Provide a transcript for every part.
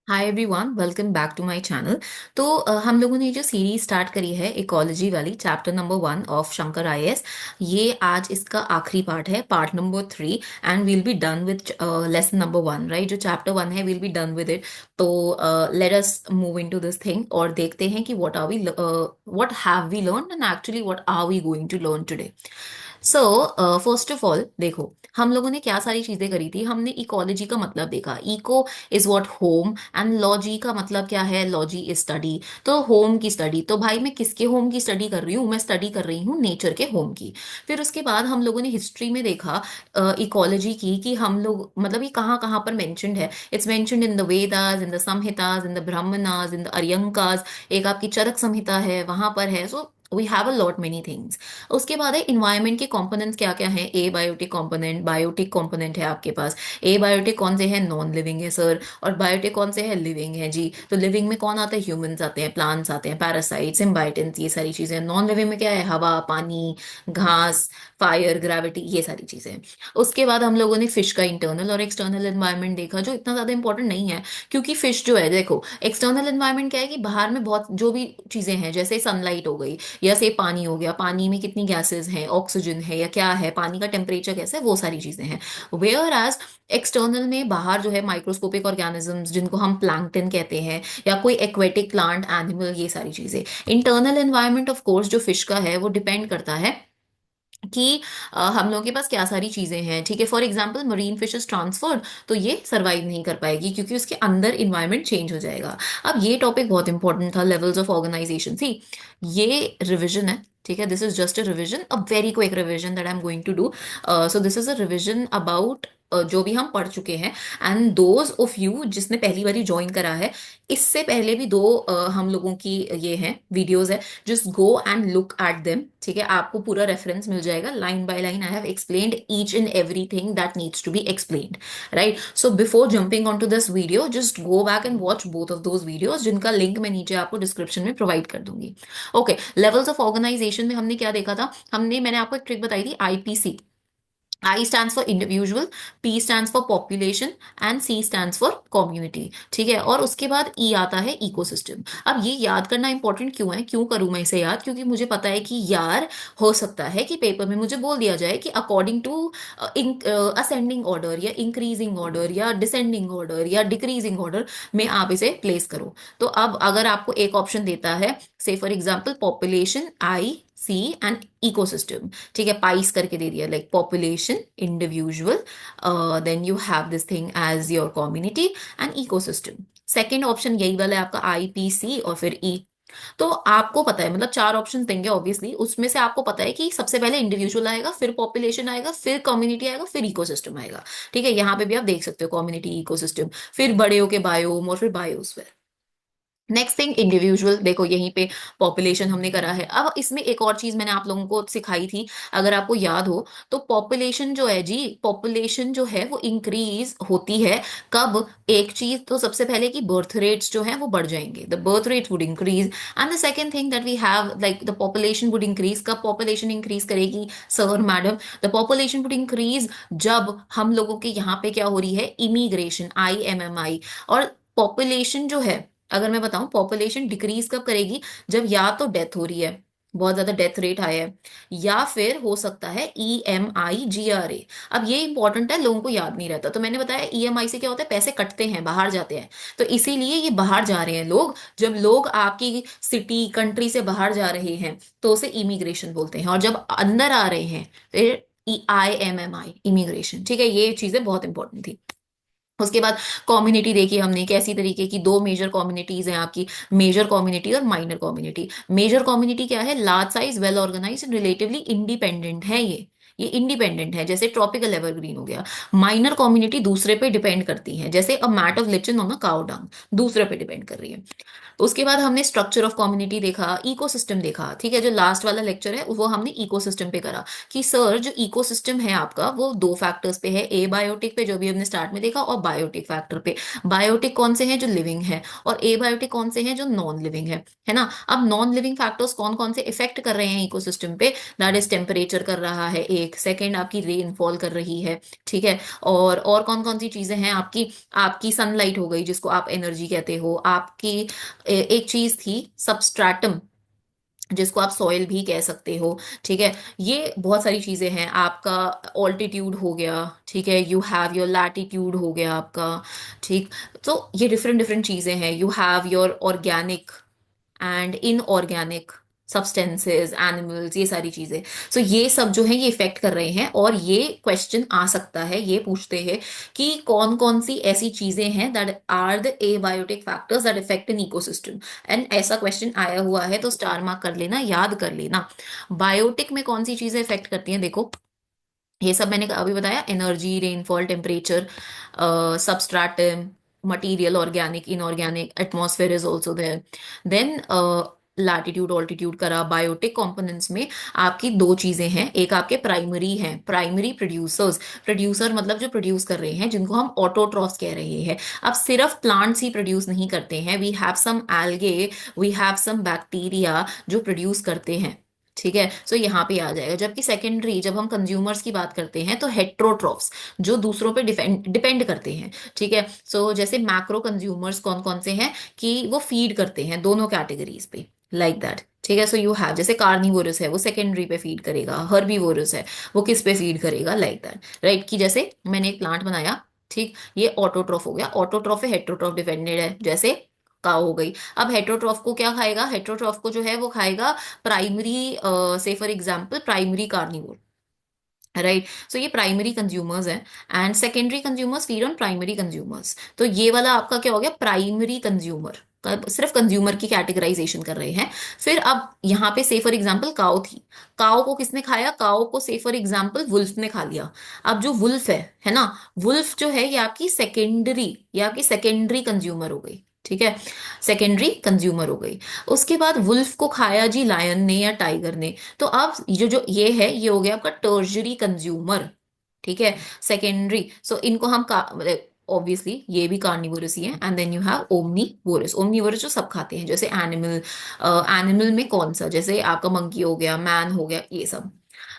Hi everyone, welcome back to my channel. तो हम लोगों ने जो सीरीज स्टार्ट करी है इकोलॉजी वाली, chapter number 1 of Shankar IAS, ये आज इसका आखिरी पार्ट है, part number 3। And will be done with lesson number 1, right? जो चैप्टर 1 है, will be done with it. तो let us move into this thing और देखते हैं कि what have we learn and actually what are we going to learn today. So first of all देखो, हम लोगों ने क्या सारी चीजें करी थी। हमने इकोलॉजी का मतलब देखा, eco is what home, and logy का मतलब क्या है? Logy is study. तो होम की स्टडी, तो भाई मैं किसके होम की स्टडी कर रही हूँ? मैं स्टडी कर रही हूँ नेचर के होम की। फिर उसके बाद हम लोगों ने हिस्ट्री में देखा इकोलॉजी की, कि हम लोग मतलब ये कहाँ कहाँ पर मेंशन्ड है। It's mentioned in the Vedas, in the Samhitas, in the Brahmanas, in the Aranyakas. एक आपकी चरक संहिता है, वहां पर है। So we have a lot many things. उसके बाद है इन्वायरमेंट के कंपोनेंट्स क्या क्या हैं। Abiotic component, biotic component है आपके पास। ए बायोटिक कौन से हैं? नॉन लिविंग है सर। और बायोटिक कौन से हैं? लिविंग है जी। तो लिविंग में कौन आता है? ह्यूमंस आते हैं, प्लांट्स आते हैं, पैरासाइट्स, सिम्बायोटेंट्स, ये सारी चीजें। नॉन लिविंग में क्या है? हवा, पानी, घास, फायर, ग्रेविटी, ये सारी चीजें। उसके बाद हम लोगों ने फिश का इंटरनल और एक्सटर्नल एनवायरनमेंट देखा, जो इतना ज्यादा इंपॉर्टेंट नहीं है। क्योंकि फिश जो है, देखो, एक्सटर्नल एनवायरनमेंट क्या है कि बाहर में बहुत जो भी चीजें हैं, जैसे सनलाइट हो गई, या से पानी हो गया, पानी में कितनी गैसेस हैं, ऑक्सीजन है या क्या है, पानी का टेम्परेचर कैसा है, वो सारी चीजें हैं। वेयर एज एक्सटर्नल में बाहर जो है माइक्रोस्कोपिक ऑर्गेनिजम्स, जिनको हम प्लैंकटन कहते हैं, या कोई एक्वेटिक प्लांट, एनिमल, ये सारी चीजें। इंटरनल एनवायरनमेंट ऑफ कोर्स जो फिश का है, वो डिपेंड करता है कि हम लोगों के पास क्या सारी चीजें हैं। ठीक है, for example marine fish is transferred, तो ये सरवाइव नहीं कर पाएगी क्योंकि उसके अंदर इन्वायरमेंट चेंज हो जाएगा। अब ये टॉपिक बहुत इंपॉर्टेंट था, लेवल्स ऑफ ऑर्गेनाइजेशन। सी, ये रिविजन है, ठीक है? This is just a revision, a very quick revision that I am going to do. So this is a revision about जो भी हम पढ़ चुके हैं। एंड दोज ऑफ यू जिसने पहली बारी ज्वाइन करा है, इससे पहले भी दो हम लोगों की ये हैं वीडियोस है, just go and look at them. ठीक है, आपको पूरा रेफरेंस मिल जाएगा, line by line I have explained each and everything that needs to be explained, right? So before jumping on to this video, just go back and watch both of those videos, जिनका link मैं नीचे आपको description में provide कर दूंगी। Okay, levels of organisation में हमने क्या देखा था? मैंने आपको एक ट्रिक बताई थी, IPC. I stands for individual, P stands for population and C stands for community। ठीक है, और उसके बाद E आता है इकोसिस्टम। अब ये याद करना इंपॉर्टेंट क्यों है? क्यों करूं मैं इसे याद? क्योंकि मुझे पता है कि यार, हो सकता है कि पेपर में मुझे बोल दिया जाए कि अकॉर्डिंग टू असेंडिंग ऑर्डर या इंक्रीजिंग ऑर्डर या डिसेंडिंग ऑर्डर या डिक्रीजिंग ऑर्डर में आप इसे प्लेस करो। तो अब अगर आपको एक ऑप्शन देता है, say for example population, I, C and ecosystem, ठीक है, पाइस करके दे दिया, like population, individual, then you have this thing as your community and ecosystem. Second option यही वाला है आपका, आईपीसी और फिर ई। तो आपको पता है, मतलब चार ऑप्शन देंगे ऑब्वियसली, उसमें से आपको पता है कि सबसे पहले इंडिविजुअल आएगा, फिर पॉपुलेशन आएगा, फिर कम्युनिटी आएगा, फिर इकोसिस्टम आएगा। ठीक है, यहाँ पे भी आप देख सकते हो कम्युनिटी, इकोसिस्टम, फिर बड़े होके बायोम और फिर बायोस्फीयर। नेक्स्ट थिंग इंडिविजुअल, देखो यहीं पे पॉपुलेशन हमने करा है। अब इसमें एक और चीज मैंने आप लोगों को सिखाई थी, अगर आपको याद हो, तो पॉपुलेशन जो है जी, पॉपुलेशन जो है वो इंक्रीज होती है कब? एक चीज तो सबसे पहले कि बर्थ रेट्स जो है वो बढ़ जाएंगे, the birth rate would increase. And the second thing that we have, like the population would increase. कब पॉपुलेशन इंक्रीज करेगी sir madam? The population would increase जब हम लोगों के यहाँ पे क्या हो रही है? Immigration, IMMI। और पॉपुलेशन जो है, अगर मैं बताऊं, पॉपुलेशन डिक्रीज कब करेगी? जब या तो डेथ हो रही है, बहुत ज्यादा डेथ रेट आया है, या फिर हो सकता है EMIGRA। अब ये इंपॉर्टेंट है, लोगों को याद नहीं रहता। तो मैंने बताया EMI से क्या होता है? पैसे कटते हैं, बाहर जाते हैं। तो इसीलिए ये बाहर जा रहे हैं लोग। जब लोग आपकी सिटी, कंट्री से बाहर जा रहे हैं, तो उसे इमिग्रेशन बोलते हैं। और जब अंदर आ रहे हैं, फिर IMMI, इमिग्रेशन। ठीक है, ये चीजें बहुत इंपॉर्टेंट थी। उसके बाद कम्युनिटी देखी हमने, कैसी तरीके की दो मेजर कम्युनिटीज हैं आपकी, मेजर कम्युनिटी और माइनर कम्युनिटी। मेजर कम्युनिटी क्या है? Large size, well organise, relatively independent है ये इंडिपेंडेंट है, जैसे ट्रॉपिकल एवरग्रीन हो गया। माइनर कम्युनिटी दूसरे पे डिपेंड करती है, जैसे a mat of lichen on a cow dung, दूसरे पे डिपेंड कर रही है। उसके बाद हमने स्ट्रक्चर ऑफ कम्युनिटी देखा, इकोसिस्टम देखा। ठीक है, जो लास्ट वाला लेक्चर है वो हमने इकोसिस्टम पे करा, कि सर जो इकोसिस्टम है आपका, वो दो फैक्टर्स पे है, ए बायोटिक पे जो भी हमने स्टार्ट में देखा, और बायोटिक फैक्टर पे। बायोटिक कौन से हैं? जो लिविंग है। और ए बायोटिक कौन से हैं? जो नॉन लिविंग है ना? अब नॉन लिविंग फैक्टर्स कौन कौन से इफेक्ट कर रहे हैं इकोसिस्टम पे? दैट इज टेम्परेचर कर रहा है एक, एबायोटिक, सेकंड आपकी रेनफॉल कर रही है, ठीक है। और कौन कौन सी चीजें हैं आपकी, आपकी सनलाइट हो गई जिसको आप एनर्जी कहते हो, आपकी एक चीज थी सबस्ट्राटम जिसको आप सॉइल भी कह सकते हो, ठीक है। ये बहुत सारी चीजें हैं, आपका ऑल्टीट्यूड हो गया, ठीक है, यू हैव योर लैटिट्यूड हो गया आपका, ठीक। तो ये डिफरेंट डिफरेंट चीजें हैं, you have your organic and inorganic substances, animals, ये सारी चीजें। सो ये सब जो है ये इफेक्ट कर रहे हैं, और ये क्वेश्चन आ सकता है, ये पूछते हैं कि कौन कौन सी ऐसी चीजें हैं that are the abiotic factors that effect an ecosystem. And ऐसा क्वेश्चन आया हुआ है तो स्टार मार्क कर लेना, याद कर लेना। बायोटिक में कौन सी चीजें इफेक्ट करती हैं, देखो ये सब मैंने अभी बताया, energy, rainfall, temperature, substratum, material, organic, inorganic, atmosphere is also there. Then latitude, altitude करा। बायोटिक कंपोनेंट्स में आपकी दो चीजें हैं, एक आपके प्राइमरी हैं, प्राइमरी प्रोड्यूसर्स, प्रोड्यूसर मतलब जो प्रोड्यूस कर रहे हैं, जिनको हम ऑटोट्रॉफ्स कह रहे हैं। अब सिर्फ प्लांट्स ही प्रोड्यूस नहीं करते हैं, we have some algae, we have some bacteria जो प्रोड्यूस करते हैं, ठीक है। सो यहाँ पे आ जाएगा। जबकि सेकेंडरी, जब हम कंज्यूमर्स की बात करते हैं तो हेट्रोट्रॉफ्स, जो दूसरों पे डिपेंड डिपेंड करते हैं, ठीक है। सो जैसे मैक्रो कंज्यूमर्स कौन कौन से हैं कि वो फीड करते हैं दोनों कैटेगरीज पे, लाइक दैट, ठीक है। सो यू हैव, जैसे कार्निवोरस है वो सेकेंडरी पे फीड करेगा, हर्बीवोरस है वो किस पे फीड करेगा, लाइक दैट, राइट। कि जैसे मैंने एक प्लांट बनाया, ठीक, ये ऑटोट्रॉफ हो गया, ऑटोट्रॉफ है, हेट्रोट्रॉफ डिपेंडेंट है, जैसे काउ हो गई। अब हेट्रोट्रॉफ को क्या खाएगा, हेट्रोट्रॉफ को जो है वो खाएगा प्राइमरी, से for example primary carnivore, right. So ये प्राइमरी कंज्यूमर्स हैं, and secondary consumers feed on primary consumers. तो ये वाला आपका क्या हो गया, प्राइमरी कंज्यूमर का, सिर्फ कंज्यूमर की कैटेगराइजेशन कर रहे हैं। फिर अब यहाँ पे से फॉर एग्जांपल काउ थी, काउ को किसने खाया, काउ को से फॉर एग्जांपल वुल्फ ने खा लिया। अब जो वुल्फ है ना, वुल्फ जो है ये आपकी सेकेंडरी, ये आपकी सेकेंडरी कंज्यूमर हो गई, ठीक है, सेकेंडरी कंज्यूमर हो गई। उसके बाद वुल्फ को खाया जी लायन ने या टाइगर ने, तो अब जो जो ये है ये हो गया आपका टर्जरी कंज्यूमर, ठीक है, सेकेंडरी। सो इनको हम ऑब्वियसली ये भी कार्निवोरस ही है। And then you have omnivorous, omnivorous जो सब खाते हैं, जैसे एनिमल, एनिमल में कौन सा, जैसे आपका मंकी हो गया, मैन हो गया, ये सब,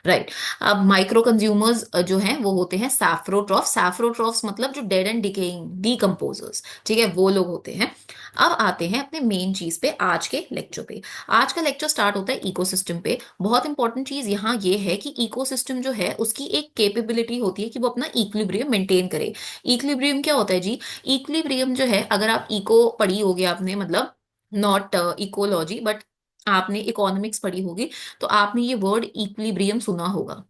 राइट। अब माइक्रो कंज्यूमर्स जो हैं वो होते हैं सैफ्रोट्रॉफ, सैफ्रोट्रॉफ्स मतलब जो डेड एंड डिकेइंग डीकम्पोजर्स, ठीक है, वो लोग होते हैं। अब आते हैं अपने मेन चीज पे, आज के लेक्चर पे। आज का लेक्चर स्टार्ट होता है इकोसिस्टम पे। बहुत इंपॉर्टेंट चीज यहाँ ये है कि इकोसिस्टम जो है उसकी एक कैपेबिलिटी होती है कि वो अपना इक्विलिब्रियम मेंटेन करे। इक्विलिब्रियम क्या होता है जी, इक्विलिब्रियम जो है, अगर आप इको पढ़ी होगी आपने, मतलब नॉट इकोलॉजी बट आपने इकोनॉमिक्स पढ़ी होगी, तो आपने ये वर्ड इक्विलिब्रियम सुना होगा,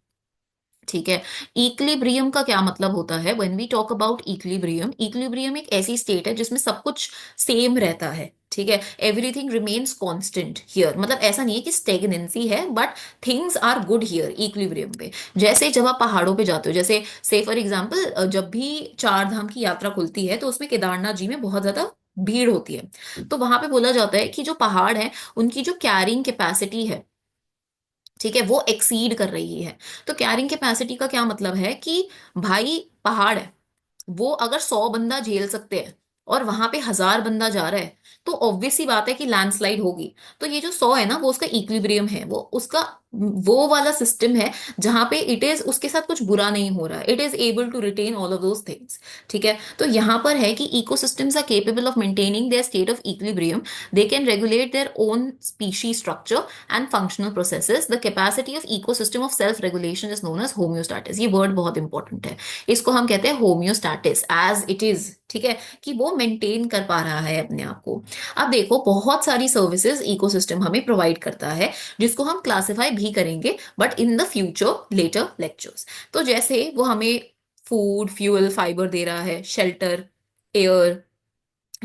ठीक है। इक्विलिब्रियम का क्या मतलब होता है, when we talk about equilibrium, equilibrium एक ऐसी स्टेट है जिसमें सब कुछ सेम रहता है, ठीक है, एवरीथिंग रिमेन्स कांस्टेंट हियर। मतलब ऐसा नहीं है कि स्टेगनेंसी है, but things are good here equilibrium पे। जैसे जब आप पहाड़ों पे जाते हो, जैसे से फॉर एग्जांपल जब भी चार धाम की यात्रा खुलती है तो उसमें केदारनाथ जी में बहुत ज्यादा भीड़ होती है, तो वहां पे बोला जाता है कि जो पहाड़ है उनकी जो कैरिंग कैपेसिटी है, ठीक है, वो एक्सीड कर रही है। तो कैरिंग कैपेसिटी का क्या मतलब है कि भाई पहाड़ है, वो अगर 100 बंदा झेल सकते हैं और वहां पे 1000 बंदा जा रहा है, तो ऑब्वियस सी बात है कि लैंडस्लाइड होगी। तो ये जो 100 है ना, वो उसका इक्विलिब्रियम है, वो उसका वो वाला सिस्टम है जहां पे इट इज, उसके साथ कुछ बुरा नहीं हो रहा है, it is able to retain all of those things, ठीक है। तो यहां पर है कि ecosystems are capable of maintaining their state of equilibrium, they can regulate their own species structure and functional processes, the capacity of ecosystem of self regulation is known as homeostasis. ये word बहुत important है, इसको हम कहते हैं होम्योस्टैटिस, as it is, ठीक है, कि वो मेंटेन कर पा रहा है अपने आप को। अब देखो बहुत सारी सर्विसेज इकोसिस्टम हमें प्रोवाइड करता है, जिसको हम क्लासिफाई भी करेंगे but in the future later lectures. तो जैसे वो हमें फूड, फ्यूल, फाइबर दे रहा है, shelter, air,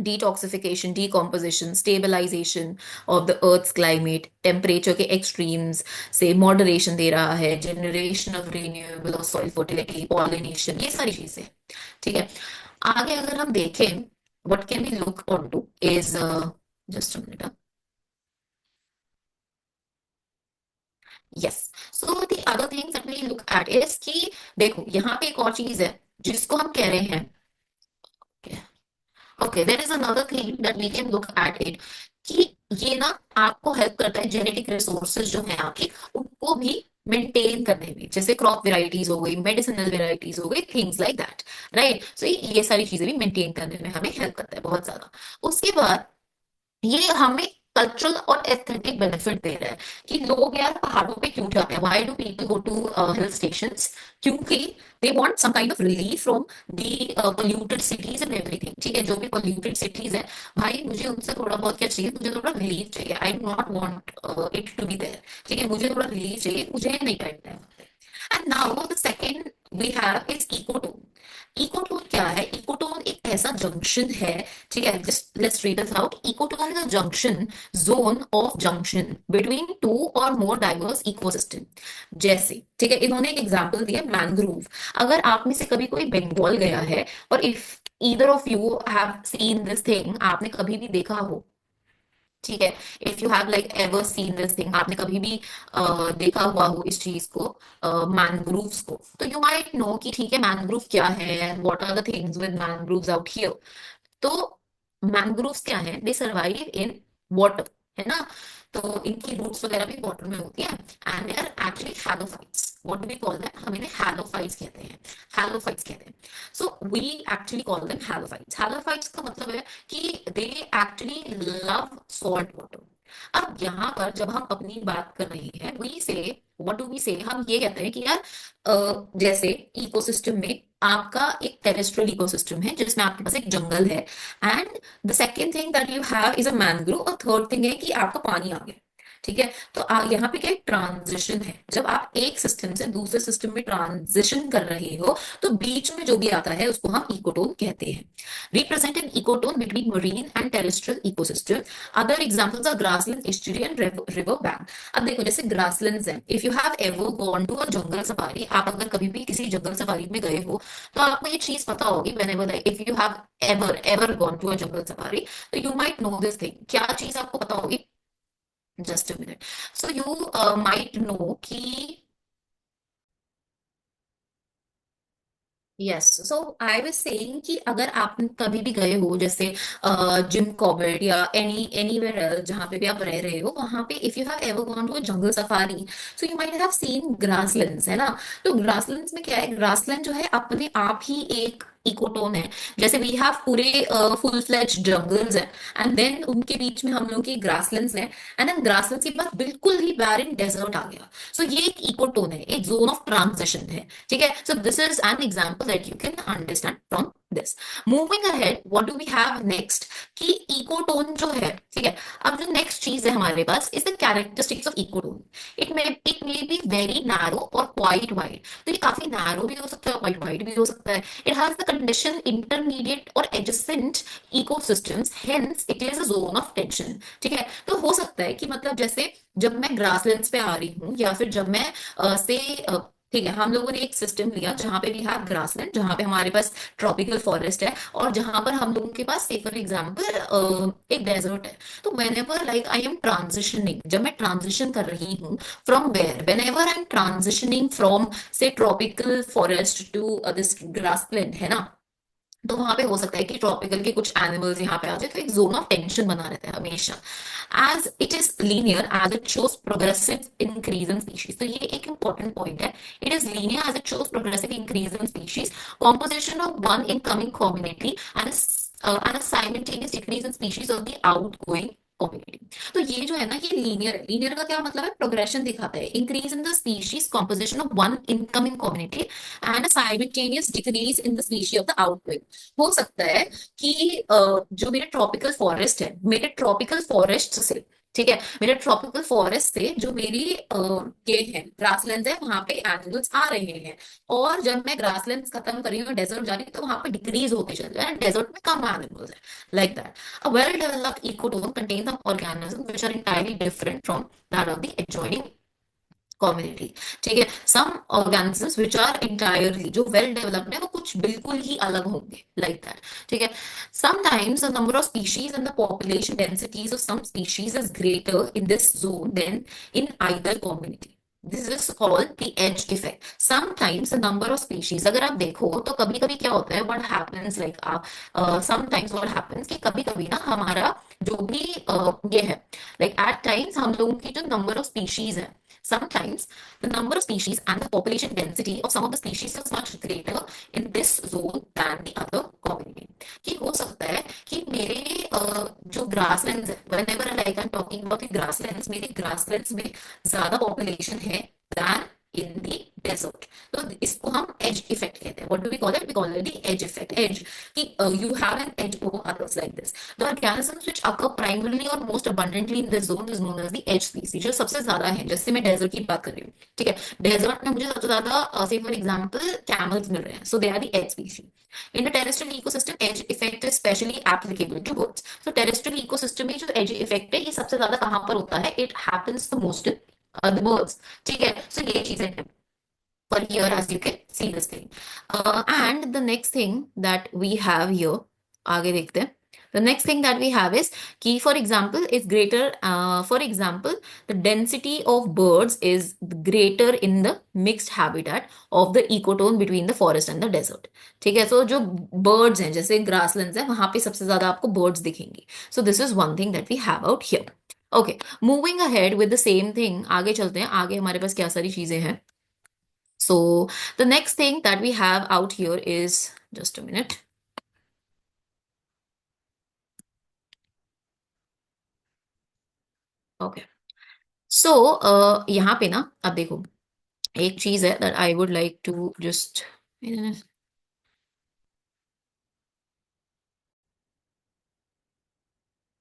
detoxification, decomposition, stabilisation of the earth's climate, temperature के एक्सट्रीम्स से मॉडरेशन दे रहा है, generation of renewable of soil fertility, pollination, ये सारी चीजें, ठीक है। आगे अगर हम देखें, what can we look on to is, just a minute, yes. So the other things that we look at is कि देखो यहाँ पे एक और चीज है जिसको हम कह रहे हैं, okay, there is another thing that we can look at it, कि ये ना आपको हेल्प करता है जेनेटिक रिसोर्सेज जो है आपके, उनको भी मेंटेन करने में, जैसे क्रॉप वेराइटीज हो गई, मेडिसिनल वेराइटीज हो गई, things like that, right. So ये सारी चीजें भी मेंटेन करने में हमें हेल्प करता है बहुत ज्यादा। उसके बाद ये हमें कल्चरल और एस्थेटिक बेनिफिट दे रहा है कि लोग यार पहाड़ों पे क्यों जाते हैं, why do people go to hill stations, क्योंकि they want some kind of relief from the polluted cities and everything. ठीक है, जो भी पोल्यूटेड सिटीज है, भाई मुझे उनसे थोड़ा बहुत क्या चाहिए, मुझे थोड़ा रिलीफ चाहिए, I do not want it to be there. ठीक है, मुझे थोड़ा रिलीफ चाहिए, मुझे नहीं बैठना है। And now the second we have is ecotone. Ecotone क्या है? इकोटोन एक ऐसा जंक्शन है, ठीक है, just let's read this out. Ecotone is a junction zone of junction between two और मोर डाइवर्स इकोसिस्टम। जैसे, ठीक है, इन्होंने एक एग्जांपल दिया मैंग्रोव। अगर आप में से कभी कोई बंगाल गया है, और if either of you have seen this thing, आपने कभी भी देखा हो, ठीक है, if you have like ever seen this thing, आपने कभी भी देखा हुआ हो इस चीज को, मैनग्रूव्स को, तो यू माइट नो कि ठीक है मैनग्रूव क्या है, what are the things with mangroves out here. तो मैंग्रोव्स क्या है? दे सर्वाइव इन वाटर, है ना। तो इनकी रूट्स वगैरह भी वाटर में होती है, and they are actually halophytes. What do we call that? हम इन्हें हैलोफाइट्स कहते हैं। हैलोफाइट्स कहते हैं। So we actually call them halophytes. Halophytes का मतलब है कि they actually love salt water. अब यहाँ पर जब हम अपनी बात कर रहे हैं, वी से, व्हाट डू वी से, हम ये कहते हैं कि यार जैसे इकोसिस्टम में आपका एक टेरेस्ट्रियल इकोसिस्टम है जिसमें आपके पास एक जंगल है, and the second thing that you have is a mangrove, और थर्ड थिंग है कि आपका पानी आ गया। ठीक है, तो यहाँ पे क्या एक ट्रांजिशन है, जब आप एक सिस्टम से दूसरे सिस्टम में ट्रांजिशन कर रहे हो, तो बीच में जो भी आता है उसको हम इकोटोन कहते हैं। Represent an ecotone between marine and terrestrial ecosystem. Other examples are grassland, estuary and river bank. अब देखो, जैसे ग्रासलैंड्स हैं, if you have ever gone to a jungle safari, आप अगर कभी भी किसी जंगल सफारी में गए हो, तो आपको ये चीज पता होगी, whenever if you have ever ever gone to a jungle safari, तो you might know this thing. क्या चीज आपको पता होगी? Just a minute. So you might know कि, yes, so I was saying कि अगर आप कभी भी गए हो, जैसे जिम कॉर्बेट या एनीवेयर एल्स जहाँ पे भी आप रह रहे हो, वहां पे if you have ever gone to a jungle safari, so you might have seen grasslands, है ना। तो ग्रासलैंड्स में क्या है, ग्रासलैंड जो है अपने आप ही एक इकोटोन है। जैसे वी हैव पूरे फुल फ्लेज जंगल्स है, एंड देन उनके बीच में हम लोग की ग्रासलैंड्स है, एंड देन ग्रासलैंड्स के पास बिल्कुल ही बैरन डेजर्ट आ गया। सो ये एक इकोटोन है, एक जोन ऑफ ट्रांजिशन है। ठीक है, so this is an example that you can understand from this. Moving ahead, what do we have next? कि इकोटोन जो है, ठीक है, अब जो नेक्स्ट चीज है हमारे पास is the characteristics of ecotone. It may be very narrow और क्वाइट वाइड। तो ये काफी नैरो भी हो सकता है, क्वाइट वाइड भी हो सकता है। It has the condition intermediate और adjacent ecosystems, hence it is a zone of tension. ठीक है, तो हो सकता है कि मतलब जैसे जब मैं ग्रासलैंड्स पे आ रही हूँ, या फिर जब मैं से ठीक है, हम लोगों ने एक सिस्टम लिया जहां पे वी हैव ग्रासलैंड, जहां पे हमारे पास ट्रॉपिकल फॉरेस्ट है, और जहां पर हम लोगों के पास, से फॉर एग्जांपल, एक डेजर्ट है। तो whenever like I am transitioning, जब मैं ट्रांजिशन कर रही हूँ, from where, whenever I am transitioning from say tropical forest to this grassland, है ना, तो वहां पे हो सकता है कि ट्रॉपिकल के कुछ एनिमल्स यहाँ पे आ जाए, तो एक जोन ऑफ टेंशन बना रहता है हमेशा। As it is linear, as it shows progressive increase in species. तो ये एक इंपॉर्टेंट पॉइंट है। It is linear as it shows progressive increase in species, composition of one incoming community and simultaneous decrease in species of the outgoing community. तो ये जो है ना, ये लीनियर है। लीनियर का क्या मतलब है? प्रोग्रेशन दिखाता है, increase in the species composition of one incoming community and simultaneous decrease in the species of the outgoing. हो सकता है कि जो मेरे ट्रॉपिकल फॉरेस्ट है, मेरे ट्रॉपिकल फॉरेस्ट से, ठीक है, मेरे ट्रॉपिकल फॉरेस्ट से जो मेरी ये है ग्रासलैंड है, वहां पे एनिमल्स आ रहे हैं, और जब मैं ग्रासलैंड खत्म कर रही हूँ, डेजर्ट जा रही हूँ, तो वहां पे डिक्रीज होते चल रहा है, डेजर्ट में कम एनिमल्स है, like that. A well developed ecotone contains some organisms which are entirely different from that of the adjoining community. ठीक है, some organisms which are entirely, जो वेल डेवलप्ड है, वो कुछ बिल्कुल ही अलग होंगे, लाइक दैट। ठीक है, sometimes the number of species and the population densities of some species is greater in this zone than in either community. This is called the edge effect. Sometimes the number of species, अगर आप देखो तो कभी कभी क्या होता है, what happens like sometimes what happens कि कभी कभी ना हमारा जो भी ये है, लाइक एट टाइम्स हम लोगों की जो नंबर ऑफ स्पीशीज है, Sometimes the number of species and the population density of some of the species is much greater in this zone than the other community. कि हो सकता है कि मेरे जो ग्रासलैंड्स है, whenever like I'm talking about the grasslands, मेरे grasslands में ज्यादा पॉपुलेशन है than in the desert. तो इसको हम edge effect कहते हैं. What do we call it? We call it the edge effect. Edge कि you have an edge over others like this. The organisms which occur primarily or most abundantly in this zone is known as the edge species. जो सबसे ज्यादा है, जैसे मैं desert की बात कर रही हूँ, ठीक है, डेजर्ट में मुझे सबसे ज्यादा से फॉर एग्जाम्पल कैमल्स मिल रहे हैं, so they are the edge species. In the terrestrial ecosystem, edge effect is specially applicable to birds. So terrestrial ecosystem में जो edge effect है, ये सबसे ज्यादा कहाँ पर होता है? It happens the most in the birds. ठीक है, so ये चीजें हैं. For here, as you can see this thing. And the next thing that we have here, आगे देखते हैं. The next thing that we have is key, for example, is greater. For example, the density of birds is greater in the mixed habitat of the ecotone between the forest and the desert. ठीक है, so जो birds हैं, जैसे grasslands हैं, वहां पे सबसे ज्यादा आपको birds दिखेंगी. So this is one thing that we have out here. Okay, moving ahead with the same thing, आगे चलते हैं. आगे हमारे पास क्या सारी चीजें हैं. So the next thing that we have out here is, just a minute. Okay. So यहाँ पे ना अब देखो, एक चीज है that I would like to just,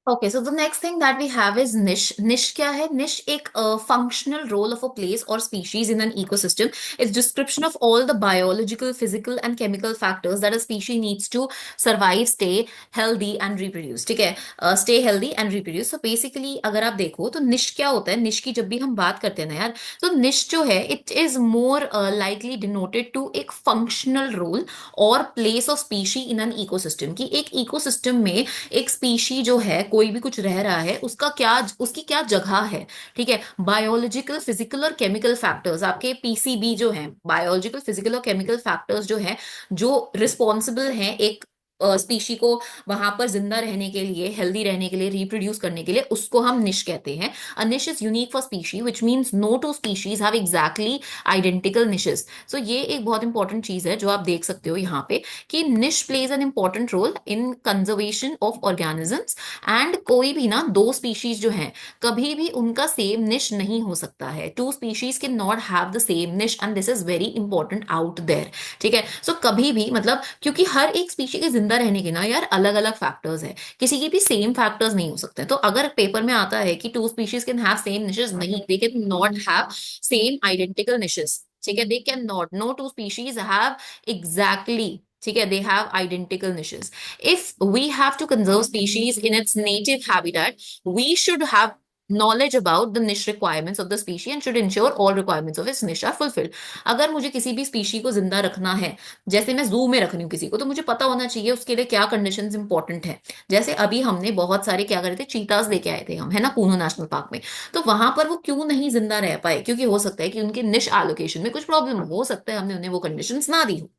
Okay, so the next thing that we have is niche. Niche क्या है? Niche एक functional role of a place or species in an ecosystem. It's description of all the biological, physical and chemical factors that a species needs to survive, stay healthy and reproduce. ठीक है, stay healthy and reproduce. So basically अगर आप देखो तो niche क्या होता है? Niche की जब भी हम बात करते हैं ना यार, तो niche जो है it is more likely denoted to एक functional role और place of species in an ecosystem. कि एक ecosystem में एक स्पीशी जो है, कोई भी कुछ रह रहा है, उसका क्या, उसकी क्या जगह है. ठीक है, बायोलॉजिकल, फिजिकल और केमिकल फैक्टर्स, आपके पीसीबी जो है, बायोलॉजिकल, फिजिकल और केमिकल फैक्टर्स जो है, जो रिस्पॉन्सिबल हैं एक स्पीशी को वहां पर जिंदा रहने के लिए, हेल्दी रहने के लिए, रिप्रोड्यूस करने के लिए, उसको हम निश कहते हैं. A niche is unique for species which means no two species have exactly identical niches. So ये एक बहुत इंपॉर्टेंट चीज है जो आप देख सकते हो यहाँ पे, कि niche plays an important role in conservation of organisms. And कोई भी ना दो स्पीशीज जो हैं, कभी भी उनका सेम निश नहीं हो सकता है. Two species can not have the same niche and this is very important out there. ठीक है, सो कभी भी मतलब, क्योंकि हर एक स्पीशी के जिंदा रहने के ना यार अलग अलग फैक्टर्स है, किसी की भी सेम फैक्टर्स नहीं हो सकते. तो अगर पेपर में आता है कि two species can have same niches, नहीं, they can not have same identical niches. ठीक है, they can not, no two species have exactly, ठीक है, they have identical niches. If we have to conserve species in its native habitat, we should have knowledge about the niche requirements of the species and should ensure all requirements of its niche are fulfilled. अगर मुझे किसी भी species को जिंदा रखना है, जैसे मैं जू में रख रही हूँ किसी को, तो मुझे पता होना चाहिए उसके लिए क्या कंडीशंस इंपॉर्टेंट है. जैसे अभी हमने बहुत सारे क्या करे थे, चीताज लेके आए थे हम, है ना, कूनो नेशनल पार्क में. तो वहां पर वो क्यों नहीं जिंदा रह पाए? क्योंकि हो सकता है कि उनके निश एलोकेशन में कुछ प्रॉब्लम हो सकता है, हमने उन्हें वो कंडीशंस ना दी हो.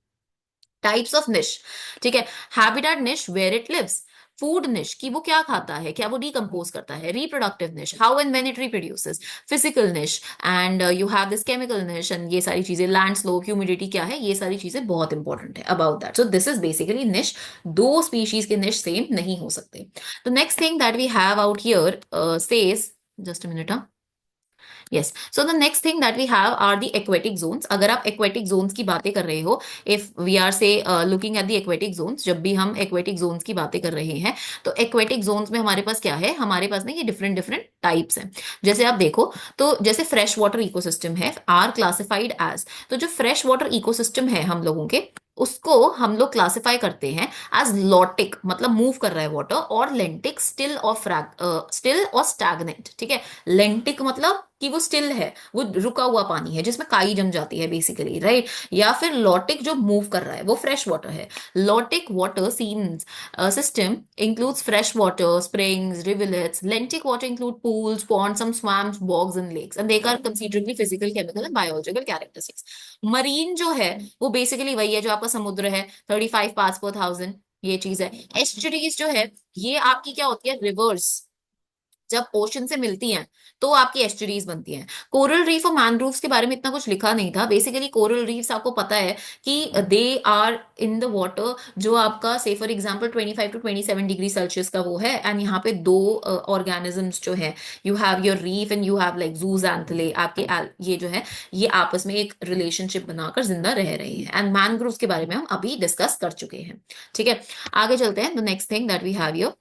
टाइप्स ऑफ निश, ठीक है, हैबिटेट निश, वेयर इट लिव्स. फूड निश कि वो क्या खाता है, क्या वो डिकम्पोज करता है. Reproductive niche, how and when it reproduces. Physical niche, and you have this chemical niche, and ये सारी चीजें, लैंड स्लोप, ह्यूमिडिटी क्या है, ये सारी चीजें बहुत इंपॉर्टेंट है about that. So this is basically niche. दो स्पीशीज के निश सेम नहीं हो सकते. The next thing that we have out here says, just a minute. Yes. So the next thing that we have are the aquatic zones. अगर आप aquatic zones की बातें कर रहे हो, if we are say looking at the aquatic zones, जब भी हम aquatic zones की बातें कर रहे हैं, तो aquatic zones में हमारे पास क्या है, हमारे पास ना ये डिफरेंट डिफरेंट टाइप्स हैं. जैसे आप देखो, तो जैसे फ्रेश वाटर इकोसिस्टम है, आर क्लासिफाइड एज, तो जो फ्रेश वाटर इकोसिस्टम है हम लोगों के, उसको हम लोग क्लासिफाई करते हैं एज लॉटिक, मतलब मूव कर रहा है वाटर, और लेंटिक, स्टिल और स्टिल और स्टैग्नेंट. ठीक है, लेंटिक मतलब कि वो स्टिल है, वो रुका हुआ पानी है जिसमें काई जम जाती है बेसिकली, राइट. या फिर लॉटिक जो मूव कर रहा है, वो फ्रेश वाटर है. Lotic water scenes system includes fresh water, springs, rivulets. Lentic water include pools, ponds, some swamps, bogs and lakes, and they are considerably physical, chemical and biological characteristics. Marine जो है वो basically वही है जो आपका समुद्र है, 35 पार्ट्स पर थाउजेंड, ये चीज है. एस्चुरीज जो है, ये आपकी क्या होती है, रिवर्स. जब ओशन से मिलती हैं तो आपकी एस्चुरीज बनती हैं। कोरल रीफ और मैनग्रोव्स के बारे में इतना कुछ लिखा नहीं था। बेसिकली कोरल रीफ्स आपको पता है कि they are in the water, जो आपका से for example 25 to 27 degree Celsius का वो है, एंड यहाँ पे दो ऑर्गेनिजम्स जो है, you have your reef and you have like zooxanthellae, आपके ये जो है ये आपस में एक रिलेशनशिप बनाकर जिंदा रह रहे हैं। एंड मैनग्रोव्स के बारे में हम अभी डिस्कस कर चुके हैं। ठीक है, आगे चलते हैं। The next thing that we have your,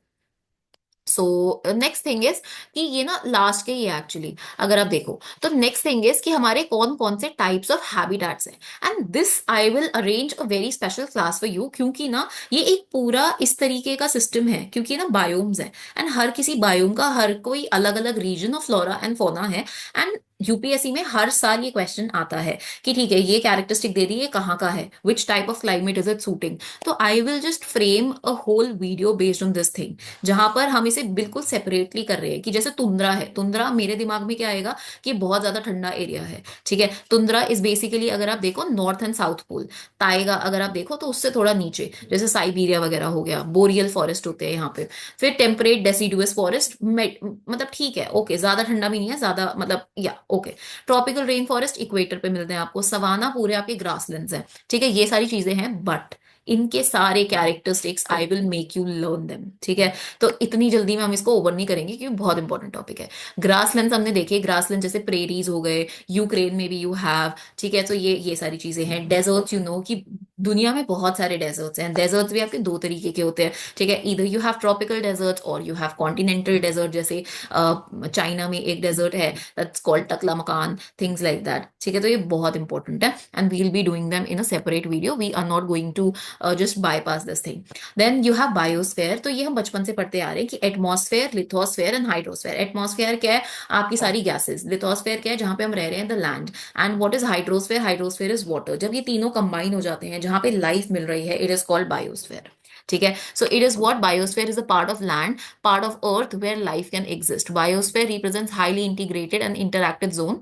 so next thing is कि ये ना लास्ट के ही है एक्चुअली। अगर आप देखो तो नेक्स्ट थिंग इज कि हमारे कौन कौन से टाइप्स ऑफ हैबिटेट्स हैं, and this I will arrange a very special class for you, क्योंकि ना ये एक पूरा इस तरीके का सिस्टम है, क्योंकि ना बायोम्स है, एंड हर किसी बायोम का हर कोई अलग अलग reason of flora and fauna है। एंड यूपीएससी में हर साल ये क्वेश्चन आता है कि ठीक है ये कैरेक्टरिस्टिक दे दी, ये कहाँ का है, which type of climate is it suiting. So I will just frame a whole video based on this thing, जहां पर हम इसे बिल्कुल सेपरेटली कर रहे हैं। कि जैसे तुंद्रा है, तुंद्रा मेरे दिमाग में क्या आएगा कि बहुत ज्यादा ठंडा एरिया है। ठीक है, तुंद्रा इज बेसिकली अगर आप देखो north and south pole. Taiga अगर आप देखो तो उससे थोड़ा नीचे, जैसे साइबेरिया वगैरह हो गया, बोरियल फॉरेस्ट होते हैं यहाँ पे। फिर टेम्परेट डेसिडुअस फॉरेस्ट, मतलब ठीक है, ओके, ज्यादा ठंडा भी नहीं है, ज्यादा मतलब या okay. Tropical rain forest equator पे मिलते हैं आपको। सवाना पूरे आपके ग्रासलैंड्स हैं। ठीक है, ये सारी चीजें हैं, बट इनके सारे characteristics I will make you learn them. ठीक है, तो इतनी जल्दी में हम इसको ओवर नहीं करेंगे क्योंकि बहुत इंपॉर्टेंट टॉपिक है। ग्रासलैंड हमने देखे, ग्रासलैंड जैसे प्रेरीज हो गए, यूक्रेन में भी यू हैव। ठीक है, तो ये सारी चीजें हैं। डेजर्ट्स, यू नो कि दुनिया में बहुत सारे डेजर्ट्स हैं। डेजर्ट्स भी आपके दो तरीके के होते हैं। ठीक है, इधर यू हैव ट्रॉपिकल डेजर्ट्स और यू हैव कॉन्टिनेंटल डेजर्ट। जैसे चाइना में एक डेजर्ट है दैट्स कॉल्ड टकला मकान, थिंग्स लाइक दैट। ठीक है, तो ये बहुत इंपॉर्टेंट है, and we will be doing them in a separate video. We are not going to just bypass this thing. Then you have biosphere. तो ये हम बचपन से पढ़ते आ रहे हैं कि atmosphere, lithosphere and hydrosphere. Atmosphere क्या है, आपकी सारी गैसेस। लिथोस्फेयर क्या है, जहां पे हम रह रहे हैं, the land. And what is hydrosphere, hydrosphere is water. जब ये तीनों कंबाइन हो जाते हैं, जहां पे लाइफ मिल रही है, इट इज कॉल्ड बायोस्फेयर। ठीक है, so it is what, biosphere is a part of land, part of earth where life can exist. Biosphere represents highly integrated and interactive zone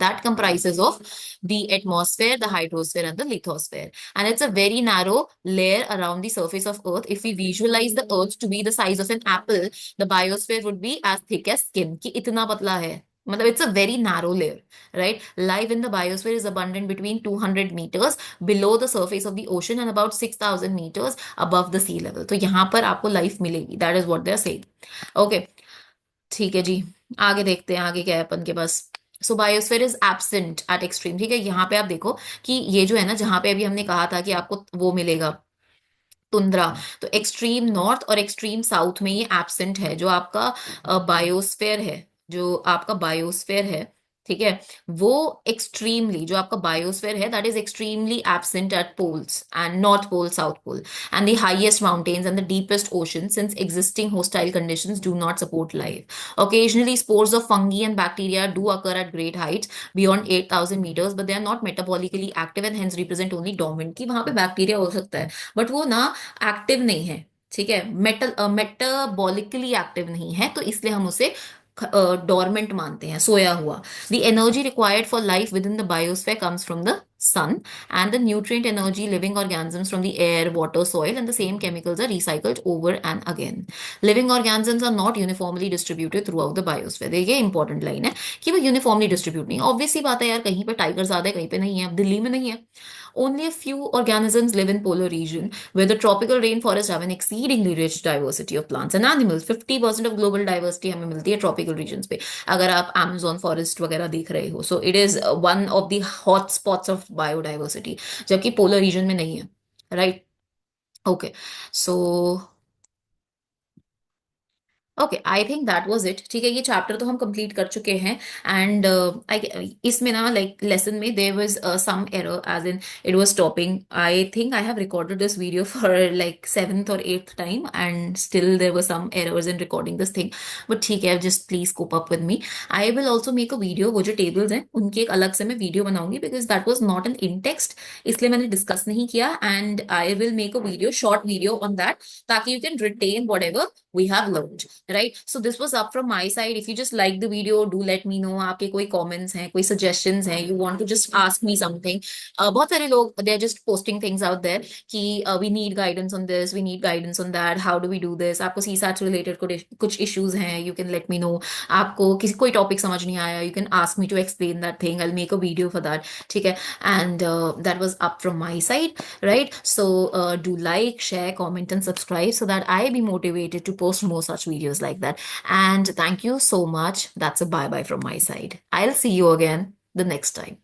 that comprises of the atmosphere, the hydrosphere, and the lithosphere. And it's a very narrow layer around the surface of Earth. If we visualize the Earth to be the size of an apple, the biosphere would be as thick as skin. कि इतना पतला है, मतलब it's a very narrow layer, right? Life in the biosphere is abundant between 200 meters below the surface of the ocean and about 6,000 meters above the sea level. तो यहाँ पर आपको life मिलेगी, that is what they are saying. Okay, ठीक है जी, आगे देखते हैं आगे क्या है अपन के पास। So biosphere is absent at extreme. ठीक है, यहाँ पे आप देखो कि ये जो है ना, जहां पे अभी हमने कहा था कि आपको वो मिलेगा तुंद्रा, तो एक्सट्रीम नॉर्थ और एक्सट्रीम साउथ में ये एब्सेंट है। जो आपका बायोस्फेयर है, जो आपका बायोस्फेयर है, ठीक है, वो एक्सट्रीमली, जो आपका बायोस्फेयर है that is extremely absent at poles and north pole, south pole, and the highest mountains and the deepest ocean, since existing hostile conditions do not support life. Occasionally spores of fungi and bacteria do occur at great heights beyond 8,000 meters, but they are not metabolically active and hence represent only dormant। कि वहां पे bacteria हो सकता है but वो ना active नहीं है। ठीक है, मेटाबॉलिकली एक्टिव नहीं है, तो इसलिए हम उसे डोरमेंट मानते हैं, सोया हुआ। The energy required for life with in the biosphere comes from the sun, and the nutrient energy living organisms from the air, water, soil, and the same chemicals are recycled over and again. Living organisms are not uniformly distributed throughout the biosphere। देखिए important line है कि वो uniformly distribute नहीं। Obvious सी बात है यार, कहीं पे टाइगर ज्यादा है, कहीं पे नहीं है। अब दिल्ली में नहीं है। Only a few organisms live in polar region where the tropical rainforests have an exceedingly rich diversity of plants and animals। 50% of global diversity हमें मिलती है tropical regions पे। अगर आप Amazon forest वगैरह देख रहे हो, so it is one of the hot spots of biodiversity, जबकि polar region में नहीं है, right? Okay, so okay, I think that was it. ठीक है, ये चैप्टर तो हम कंप्लीट कर चुके हैं। एंड इसमें ना लाइक लेसन में there was some error, as in it was stopping. I think I have recorded this video for like seventh और eighth time and still there were some errors in recording this thing. But ठीक है, just please cope up with me. I will also make a video. वो जो tables हैं उनकी एक अलग से मैं वीडियो बनाऊंगी, because that was not an in text, इसलिए मैंने डिस्कस नहीं किया। And I will make a video, short video on that, ताकि you can retain whatever we have learned. Right. So this was up from my side. If you just like the video, do let me know. आपके कोई comments हैं, कोई suggestions हैं, you want to just ask me something. बहुत सारे लोग दे are just posting things out there कि we need guidance on this, we need guidance on that, how do we do this. आपको सीसैट से related कुछ issues हैं, you can let me know. आपको किसी कोई टॉपिक समझ नहीं आया, you can ask me to explain that thing. I make a video for that. ठीक है. And that was up from my side, right? So do like, share, comment, and subscribe so that I be motivated to post more such videos like that. And thank you so much. That's a bye bye from my side. I'll see you again the next time.